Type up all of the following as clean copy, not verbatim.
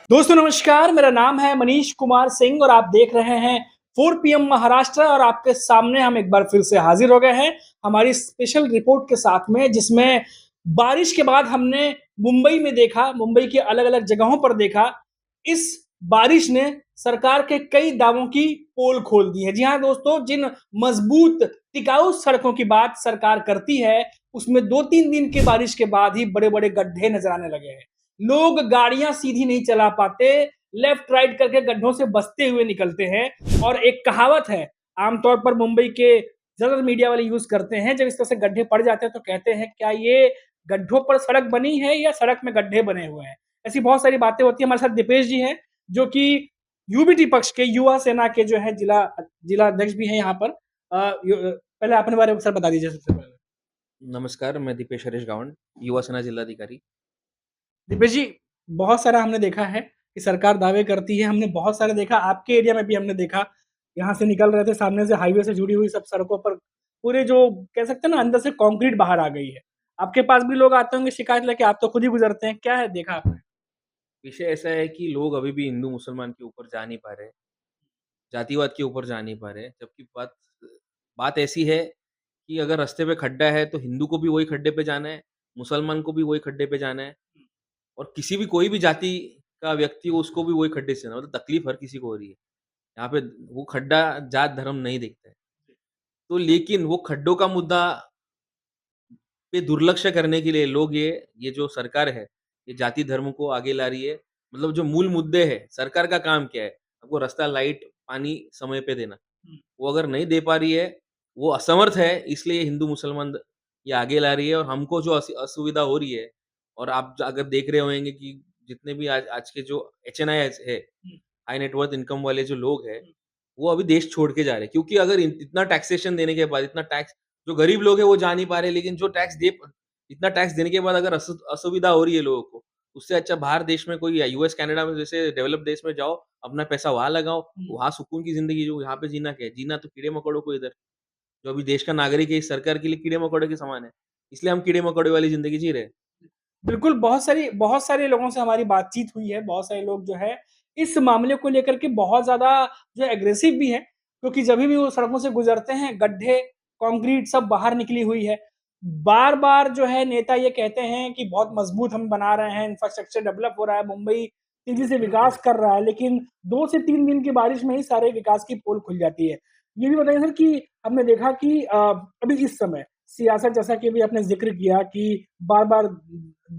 दोस्तों नमस्कार, मेरा नाम है मनीष कुमार सिंह और आप देख रहे हैं 4 पीएम महाराष्ट्र और आपके सामने हम एक बार फिर से हाजिर हो गए हैं हमारी स्पेशल रिपोर्ट के साथ में, जिसमें बारिश के बाद हमने मुंबई में देखा, मुंबई के अलग-अलग जगहों पर देखा। इस बारिश ने सरकार के कई दावों की पोल खोल दी है। जी हाँ दोस्तों, जिन मजबूत टिकाऊ सड़कों की बात सरकार करती है, उसमें 2-3 दिन की बारिश के बाद ही बड़े-बड़े गड्ढे नजर आने लगे हैं। लोग गाड़ियां सीधी नहीं चला पाते, लेफ्ट राइट करके गड्ढों से बसते हुए निकलते हैं। और एक कहावत है, आमतौर पर मुंबई के ज्यादातर मीडिया वाले यूज करते हैं, जब इस तरह से गड्ढे पड़ जाते हैं तो कहते हैं क्या ये गड्ढों पर सड़क बनी है या सड़क में गड्ढे बने हुए हैं। ऐसी बहुत सारी बातें होती है। हमारे साथ दीपेश जी हैं, जो कि यूबीटी पक्ष के युवा सेना के जो है जिला जिला अध्यक्ष भी हैं यहाँ पर। पहले अपने बारे में सर बता दीजिए सबसे पहले। नमस्कार, मैं दीपेश हरीश गावंड, युवा सेना जिलाधिकारी। दीपेश जी, बहुत सारा हमने देखा है कि सरकार दावे करती है। हमने बहुत सारे देखा, आपके एरिया में भी हमने देखा। यहाँ से निकल रहे थे, सामने से हाईवे से जुड़ी हुई सब सड़कों पर पूरे जो कह सकते हैं ना, अंदर से कंक्रीट बाहर आ गई है। आपके पास भी लोग आते होंगे शिकायत लेके, आप तो खुद ही गुजरते हैं। क्या है देखा आपने? विषय ऐसा है कि लोग अभी भी हिंदू-मुसलमान के ऊपर जा नहीं पा रहे, जातिवाद के ऊपर जा नहीं पा रहे। जबकि बात बात ऐसी है कि अगर रास्ते पे खड्डा है, तो हिंदू को भी वही खड्डे पे जाना है, मुसलमान को भी वही खड्डे पे जाना है और किसी भी कोई भी जाति का व्यक्ति हो, उसको भी वही खड्डे से जाना है। मतलब तकलीफ हर किसी को हो रही है। यहाँ पे वो खड्डा जात-धर्म नहीं देखता है। तो लेकिन वो खड्डों का मुद्दा पे दुर्लक्ष करने के लिए लोग ये जो सरकार है, ये जाति धर्म को आगे ला रही है। मतलब जो मूल मुद्दे हैं, सरकार का काम क्या है? आपको रास्ता, लाइट, पानी समय पे देना। वो अगर नहीं दे पा रही है, वो असमर्थ है, इसलिए हिंदू-मुसलमान ये आगे ला रही है और हमको जो असुविधा हो रही है और आप अगर देख रहे होंगे कि जितने भी आज आज के जो एचएनआईज़ है, हाई नेट वर्थ इनकम वाले जो लोग हैं, वो अभी देश छोड़ के जा रहे हैं। क्योंकि अगर इतना टैक्सेशन देने के बाद, इतना टैक्स जो गरीब लोग हैं वो जा नहीं पा रहे, लेकिन जो टैक्स दे इतना टैक्स देने के बाद अगर असुविधा हो रही है लोगों को, उससे अच्छा बाहर देश में कोई यूएस, कनाडा में जैसे डेवलप्ड देश में जाओ, अपना पैसा वहाँ लगाओ, वहाँ सुकून की ज़िंदगी जो यहाँ पे जीना क्या है? जीना तो कीड़े-मकोड़ों को इधर, जो अभी देश का नागरिक है, इस सरकार के लिए कीड़े-मकोड़े के समान है। इसलिए हम कीड़े-मकोड़े वाली ज़िंदगी जी रहे हैं। बिल्कुल, बहुत सारे लोगों से हमारी बातचीत हुई है। बहुत सारे लोग जो है इस मामले को लेकर के बहुत ज़्यादा जो है एग्रेसिव भी हैं, क्योंकि जभी भी वो सड़कों से गुज़रते हैं, गड्ढे, कंक्रीट सब बाहर निकली हुई है। बार-बार जो है नेता ये कहते हैं कि बहुत मजबूत हम बना रहे हैं, इंफ्रास्ट्रक्चर डेवलप हो रहा है, मुंबई तेज़ी से विकास कर रहा है, लेकिन 2 से 3 दिन की बारिश में ही सारे विकास की पोल खुल जाती है। ये भी बताइए सर कि हमने देखा कि अभी इस समय सियासत, जैसा कि अभी आपने ज़िक्र किया कि बार-बार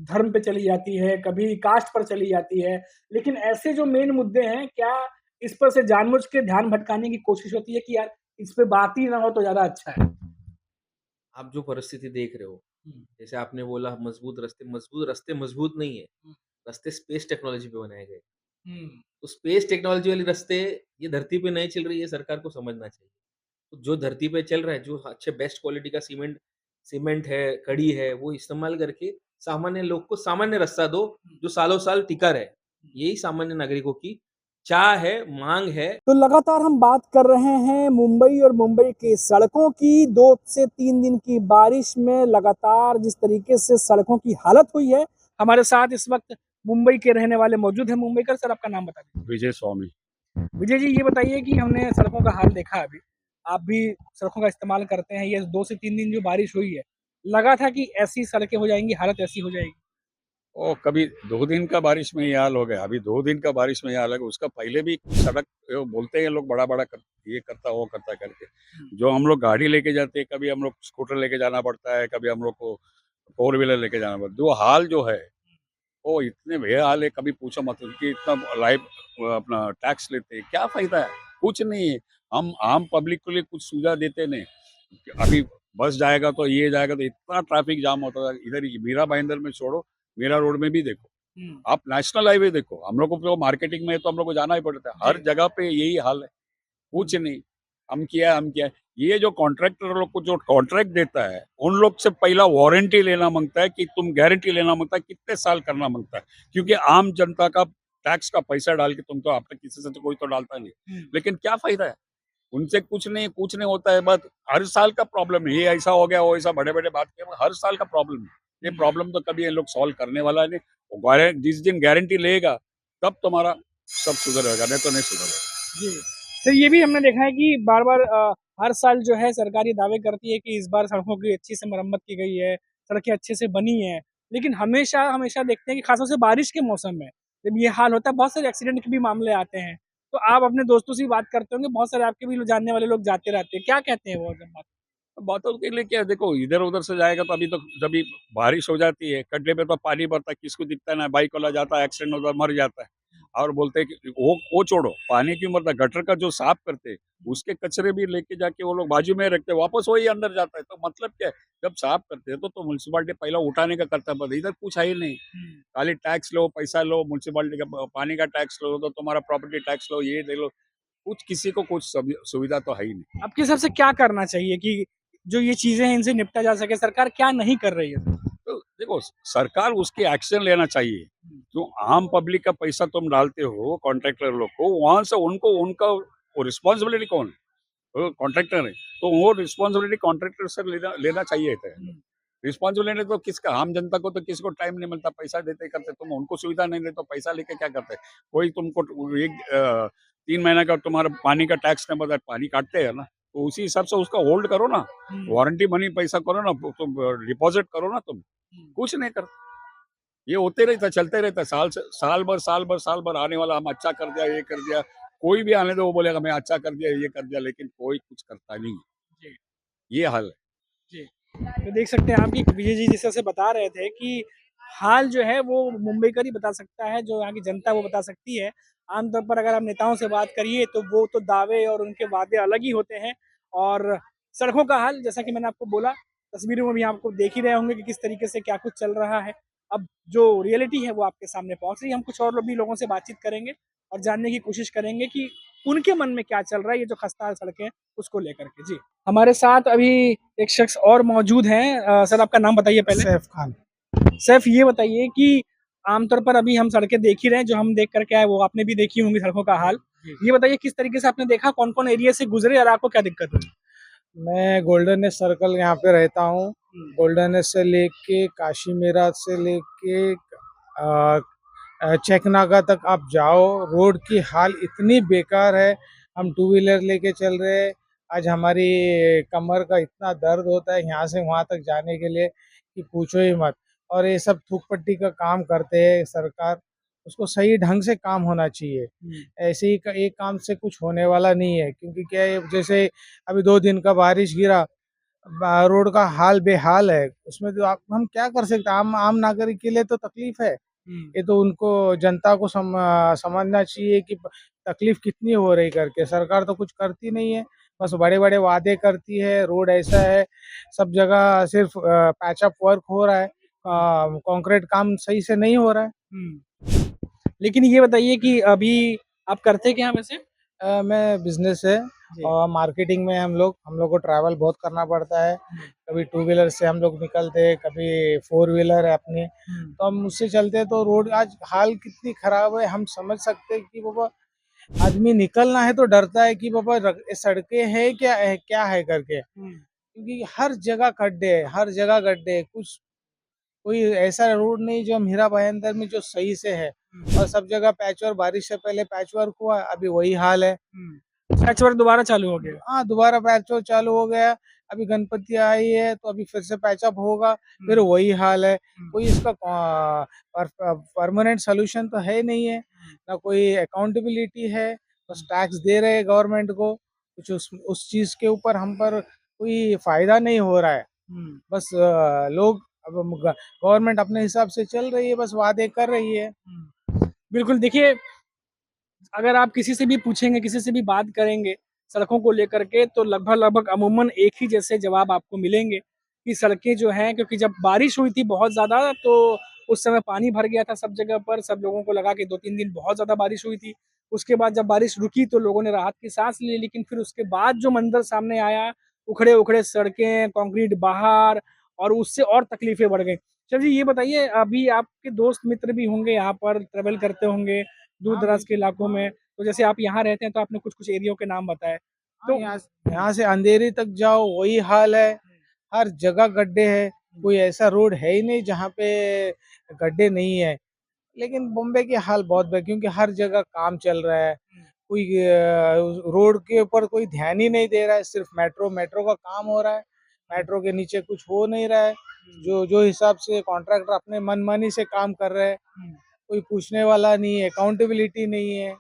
धर्म पे चली जाती है, कभी कास्ट पर चली जाती है। लेकिन ऐसे जो मेन मुद्दे हैं, क्या इस पर से जानबूझ के ध्यान भटकाने की कोशिश होती है कि यार इस पे बात ही ना हो तो ज़्यादा अच्छा है? आप जो परिस्थिति देख रहे हो, हुँ, जैसे आपने बोला मजबूत रास्ते मजबूत नहीं है, हुँ, रास्ते स्पेस टेक्नोलॉजी पे बनाए गए। हुँ, तो स्पेस टेक्नोलॉजी वाले रास्ते ये धरती पे नहीं चल रही है, सरकार को समझना चाहिए। तो जो धरती पे चल रहा है, जो अच्छे बेस्ट क्वालिटी का सीमेंट सीमेंट है, कड़ी है, वो इस्तेमाल करके सामान्य लोग को सामान्य रास्ता दो, जो सालों-साल टिका रहे। यही सामान्य नागरिकों की चाह है, माँग है। तो लगातार हम बात कर रहे हैं मुंबई और मुंबई की सड़कों की। 2 से 3 दिन की बारिश में लगातार जिस तरीके से सड़कों की हालत हुई है, हमारे साथ इस वक़्त मुंबई के रहने वाले मौजूद हैं। मुंबईकर, सर आपका नाम बता दीजिए। विजय स्वामी। विजय जी, ये बताइए कि हमने सड़कों का हाल देखा अभी। आप भी सड़कों का इस्तेमाल करते हैं। ये 2 से 3 दिन जो बारिश हुई है, लगा था कि ऐसी सड़कें हो जाएँगी, हालत ऐसी हो जाएगी। कभी 2 दिन का बारिश में ये हाल हो गया, अभी 2 दिन का बारिश में ये हाल है, उसका पहले भी सड़क बोलते हैं लोग बड़ा-बड़ा ये करता, वो करता करके। हुँ, जो हम लोग गाड़ी लेके जाते हैं, कभी हम लोग स्कूटर लेके जाना पड़ता है, कभी हम लोग को फ़ोर व्हीलर लेके जाना पड़ता है। जो हाल जो है, वो इतने बेहाल है, कभी पूछो मत। उनकी इतना अपना टैक्स लेते हैं, क्या फ़ायदा है? कुछ नहीं है। हम आम पब्लिक के लिए कुछ सुविधा देते नहीं। अभी बस जाएगा तो ये जाएगा तो इतना ट्रैफिक जाम होता है। इधर ही मीरा भाईंदर में छोड़ो, मीरा रोड में भी देखो। हुँ, आप नेशनल हाईवे देखो, हम लोग को तो मार्केटिंग में है तो हम लोग को जाना ही पड़ता है। हर जी। जगह पे यही हाल है, कुछ नहीं। हम किया है। ये जो कॉन्ट्रैक्टर लोग को जो कॉन्ट्रैक्ट देता है, उन लोग से पहला वारंटी लेना माँगता है कि तुम गारंटी लेना माँगता है, कितने साल करना माँगता है। क्योंकि आम जनता का टैक्स का पैसा डाल के तुम तो आप तक किसी से तो कोई तो डालता नहीं। हुँ, लेकिन क्या फ़ायदा है? उनसे कुछ नहीं होता है, बस हर साल का प्रॉब्लम है, ये ऐसा हो गया, वो ऐसा बड़े-बड़े बात किए, हर साल का प्रॉब्लम है। ये हुँ, प्रॉब्लम तो कभी ये लोग सॉल्व करने वाला नहीं। वो जिस दिन गारंटी लेगा, तब तुम्हारा सब सुधरेगा, नहीं तो नहीं सुधरेगा। जी। सर ये भी हमने देखा है कि बार-बार हर साल जो है सरकार ये दावे करती है कि इस बार सड़कों की अच्छी से मरम्मत की गई है, सड़कें अच्छे से बनी हैं। लेकिन हमेशा देखते हैं कि खास तौर से बारिश के मौसम में जब ये हाल होता है, बहुत सारे एक्सीडेंट के भी मामले आते हैं। तो आप अपने दोस्तों से भी बात करते होंगे, बहुत सारे आपके भी जानने वाले लोग जाते रहते हैं। क्या कहते हैं वो जब बात? बातों के लिए क्या, देखो इधर उधर से जाएगा तो अभी तो जब भी बारिश हो जाती है गड्ढे पे तो पानी भरता है, किसको दिखता है ना, बाइक वाला जाता है, एक्सीडेंट होता है, मर जाता है। और बोलते हैं कि वो छोड़ो, पानी क्यों मरता है, गटर का जो साफ करते हैं उसके कचरे भी लेके जाके वो लोग बाजू में रखते हैं, वापस वही अंदर जाता है। तो मतलब क्या है, जब साफ करते हैं तो म्यूनसिपालिटी पहला उठाने का करता है, इधर कुछ है ही नहीं। खाली टैक्स लो, पैसा लो, म्यूनसिपालिटी का पानी का टैक्स लो, तो तुम्हारा प्रॉपर्टी टैक्स लो, ये ले लो, कुछ किसी को कुछ सुविधा तो है ही नहीं। आपके हिसाब से क्या करना चाहिए कि जो ये चीज़ें हैं इनसे निपटा जा सके? सरकार क्या नहीं कर रही है? तो देखो सरकार उसके एक्शन लेना चाहिए। जो आम पब्लिक का पैसा तुम डालते हो कॉन्ट्रैक्टर लोग को, वहां से उनको उनका वो रिस्पॉन्सिबिलिटी कौन है? वो कॉन्ट्रैक्टर है, तो वो रिस्पॉन्सिबिलिटी कॉन्ट्रैक्टर से लेना लेना चाहिए था। रिस्पॉन्सिबिलिटी तो किसका, आम जनता को तो किसी को टाइम नहीं मिलता, पैसा देते करते, तुम उनको सुविधा नहीं देते तो पैसा लेके क्या करते? कोई तुमको 3 महीने का तुम्हारा पानी का टैक्स नहीं बता, पानी काटते हैं ना, तो उसी हिसाब से उसका होल्ड करो ना, वारंटी मनी पैसा करो ना, तुम डिपॉजिट करो ना, तुम कुछ नहीं कर। ये होते रहता, चलते रहता, साल भर आने वाला, हम अच्छा कर दिया, ये कर दिया, कोई भी आने दो वो बोलेगा मैं अच्छा कर दिया, ये कर दिया, लेकिन कोई कुछ करता नहीं है। जी। ये हाल है। जी। तो देख सकते हैं आप कि विजय जी जिस तरह से बता रहे थे कि हाल जो है वो मुंबई का नहीं बता सकता है, जो यहाँ की जनता है वो बता सकती है। आमतौर पर अगर आप नेताओं से बात करिए तो वो तो दावे और उनके वादे अलग ही होते हैं और सड़कों का हाल जैसा कि मैंने आपको बोला, तस्वीरों में भी आपको देख ही रहे होंगे कि किस तरीके से क्या कुछ चल रहा है। अब जो रियलिटी है वो आपके सामने पहुँच रही है। हम कुछ और भी लोगों से बातचीत करेंगे और जानने की कोशिश करेंगे कि उनके मन में क्या चल रहा है, ये जो खस्ता सड़कें उसको लेकर के। जी। हमारे साथ अभी एक शख्स और मौजूद हैं। सर आपका नाम बताइए पहले। सैफ खान। सैफ ये बताइए कि आमतौर पर अभी हम सड़कें देख ही रहे हैं, जो हम देख कर के आए वो आपने भी देखी होंगी सड़कों का हाल। ये बताइए किस तरीके से आपने देखा, कौन-कौन एरिया से गुजरे और आपको क्या दिक्कत हुई? मैं गोल्डन सर्कल यहाँ पे रहता हूँ। गोल्डन से लेके काशी मीराज से लेके चेकनागा तक आप जाओ, रोड की हाल इतनी बेकार है। हम टू व्हीलर लेके चल रहे हैं, आज हमारी कमर का इतना दर्द होता है यहाँ से वहाँ तक जाने के लिए कि पूछो ही मत। और ये सब थूक पट्टी का काम करते हैं सरकार, उसको सही ढंग से काम होना चाहिए। ऐसे ही एक काम से कुछ होने वाला नहीं है, क्योंकि क्या है, जैसे अभी 2 दिन का बारिश गिरा, रोड का हाल बेहाल है, उसमें तो हम क्या कर सकते हैं? आम आम नागरिक के लिए तो तकलीफ है। ये तो उनको जनता को समझना चाहिए कि तकलीफ कितनी हो रही करके। सरकार तो कुछ करती नहीं है, बस बड़े बड़े वादे करती है। रोड ऐसा है, सब जगह सिर्फ पैचअप वर्क हो रहा है, कंक्रीट काम सही से नहीं हो रहा है। लेकिन ये बताइए कि अभी आप करते क्या हैं वैसे? मैं बिजनेस है जी। और मार्केटिंग में हम लोग को ट्रैवल बहुत करना पड़ता है। कभी टू व्हीलर से हम लोग निकलते हैं, कभी फोर व्हीलर है अपनी, तो हम उससे चलते हैं। तो रोड आज हाल कितनी खराब है, हम समझ सकते हैं कि बाबा आदमी निकलना है तो डरता है कि बाबा सड़कें है क्या है करके, क्योंकि हर जगह गड्ढे है, हर जगह गड्ढे है। कुछ कोई ऐसा रोड नहीं जो हीरा भाईंदर में जो सही से है, और सब जगह पैच वर्क, बारिश से पहले पैच वर्क हुआ, अभी वही हाल है। पैच वर्क दोबारा चालू हो गया? हाँ, दोबारा पैच वर्क चालू हो गया। अभी गणपति आई है तो अभी फिर से पैचअप होगा, फिर वही हाल है। कोई इसका परमानेंट सोल्यूशन तो है नहीं है, ना कोई अकाउंटेबिलिटी है। बस टैक्स दे रहे हैं गवर्नमेंट को, कुछ उस चीज के ऊपर हम पर कोई फायदा नहीं हो रहा है। बस लोग, अब गवर्नमेंट अपने हिसाब से चल रही है, बस वादे कर रही है। बिल्कुल, देखिए अगर आप किसी से भी पूछेंगे, किसी से भी बात करेंगे सड़कों को लेकर के, तो लगभग अमूमन एक ही जैसे जवाब आपको मिलेंगे कि सड़कें जो हैं, क्योंकि जब बारिश हुई थी बहुत ज़्यादा तो उस समय पानी भर गया था सब जगह पर, सब लोगों को लगा कि 2-3 दिन बहुत ज़्यादा बारिश हुई थी। उसके बाद जब बारिश रुकी तो लोगों ने राहत की सांस ली, लेकिन फिर उसके बाद जो मंज़र सामने आया, उखड़े-उखड़े सड़कें, कंक्रीट बाहर और उससे और तकलीफ़ें बढ़ गई। चलिए ये बताइए, अभी आपके दोस्त मित्र भी होंगे यहाँ पर, ट्रैवल करते होंगे दूर-दराज के इलाकों में, तो जैसे आप यहाँ रहते हैं तो आपने कुछ-कुछ एरिया के नाम बताए। तो यहाँ से अंधेरी तक जाओ वही हाल है, हर जगह गड्ढे है। कोई ऐसा रोड है ही नहीं जहाँ पे गड्ढे नहीं है। लेकिन बॉम्बे की हाल बहुत है, क्योंकि हर जगह काम चल रहा है, कोई रोड के ऊपर कोई ध्यान ही नहीं दे रहा है, सिर्फ मेट्रो का काम हो रहा है, मेट्रो के नीचे कुछ हो नहीं रहा है। जो जो हिसाब से कॉन्ट्रैक्टर अपने मनमानी से काम कर रहे हैं, कोई पूछने वाला नहीं है, अकाउंटेबिलिटी नहीं है।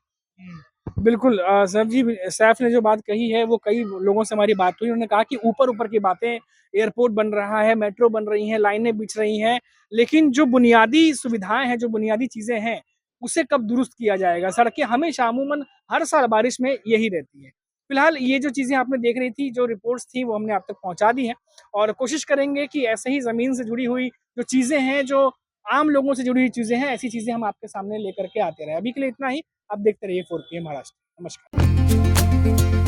बिल्कुल सर जी, सैफ ने जो बात कही है वो कई लोगों से हमारी बात हुई, उन्होंने कहा कि ऊपर-ऊपर की बातें, एयरपोर्ट बन रहा है, मेट्रो बन रही हैं, लाइनें बिछ रही हैं, लेकिन जो बुनियादी सुविधाएँ हैं, जो बुनियादी चीज़ें हैं, उसे कब दुरुस्त किया जाएगा? सड़कें हमेशा अमूमन हर साल बारिश में यही रहती हैं। फिलहाल ये जो चीज़ें आपने देख रही थी, जो रिपोर्ट्स थी वो हमने आप तक पहुँचा दी हैं और कोशिश करेंगे कि ऐसे ही ज़मीन से जुड़ी हुई जो चीज़ें हैं, जो आम लोगों से जुड़ी हुई चीज़ें हैं, ऐसी चीज़ें हम आपके सामने लेकर के आते रहें। अभी के लिए इतना ही, आप देखते रहिए 4 PM महाराष्ट्र। नमस्कार।